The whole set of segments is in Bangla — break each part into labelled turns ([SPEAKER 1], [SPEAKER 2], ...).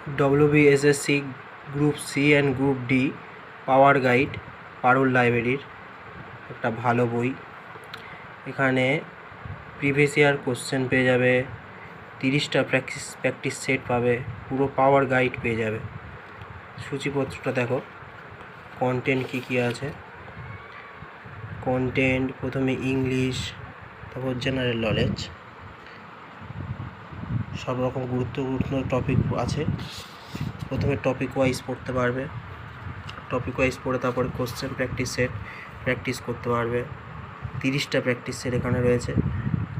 [SPEAKER 1] WBSSC group C and group D power guide Parul লাইব্রেরির একটা ভালো বই। এখানে প্রিভিয়াস ইয়ার কোশ্চেন পেয়ে যাবে, 30টা প্র্যাকটিস সেট পাবে, পুরো পাওয়ার গাইড পেয়ে যাবে। সূচিপত্রটা দেখো, কন্টেন্ট কী আছে। কন্টেন্ট প্রথমে ইংলিশ, তারপর জেনারেল নলেজ, সব রকম গুরুত্বপূর্ণ টপিক আছে। প্রথমে টপিক ওয়াইজ পড়তে পারবে, টপিক ওয়াইজ পড়ে তারপরে কোশ্চেন প্র্যাকটিস সেট প্র্যাকটিস করতে পারবে। 30টা প্র্যাকটিস সেট এখানে রয়েছে।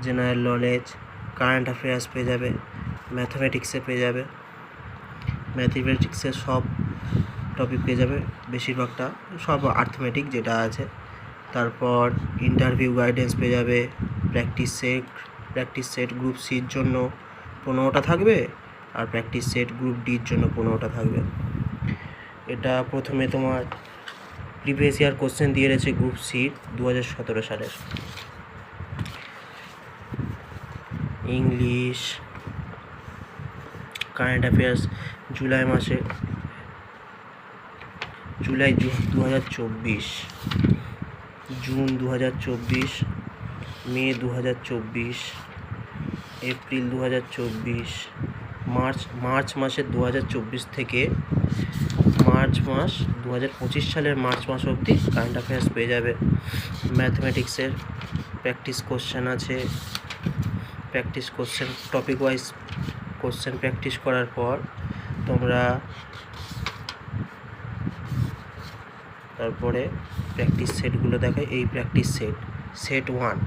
[SPEAKER 1] জেনারেল নলেজ, কারেন্ট অ্যাফেয়ার্স পেয়ে যাবে, ম্যাথমেটিক্সে পেয়ে যাবে, ম্যাথমেটিক্সের সব টপিক পেয়ে যাবে, বেশিরভাগটা সব আর্থমেটিক যেটা আছে। তারপর ইন্টারভিউ গাইডেন্স পেয়ে যাবে, প্র্যাকটিস সেট গ্রুপ সির জন্য 15টা থাকবে, আর প্র্যাকটিস সেট গ্রুপ ডির জন্য 15টা থাকবে। এটা প্রথমে তোমার প্রিভিয়াস ইয়ার কোশ্চেন দিয়ে রয়েছে গ্রুপ সির 2017 সালের। English, current affairs July 2024, June 2024, মে 2024, এপ্রিল 2024, মার্চ মাসের 2024 থেকে মার্চ মাস 2025 সালের মার্চ মাস অবধি কারেন্ট অ্যাফেয়ার্স পেয়ে যাবে। ম্যাথমেটিক্সের প্র্যাকটিস কোশ্চেন আছে, practice question topic wise question practice করার পর তোমরা তারপরে প্র্যাকটিস সেটগুলো দেখো। এই প্র্যাকটিস সেট 1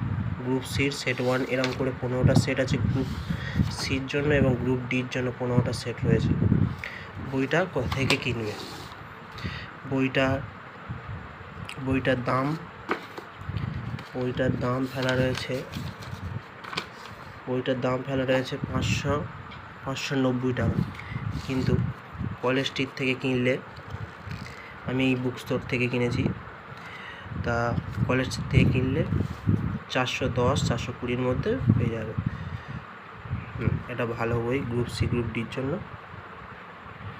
[SPEAKER 1] গ্রুপ সির সেট 1 এরকম করে 15টা সেট আছে গ্রুপ সির জন্য, এবং গ্রুপ ডির জন্য 15টা সেট রয়েছে। বইটা কোথা থেকে কিনবে? বইটার দাম ফেলা রয়েছে 590 টাকা। কিন্তু কলেজ স্ট্রিট থেকে কিনলে, আমি এই বুক স্টোর থেকে কিনেছি, তা কলেজ স্ট্রিট থেকে কিনলে 410-420-র মধ্যে পেয়ে যাবে। এটা ভালো বই গ্রুপ সি গ্রুপ ডির জন্য।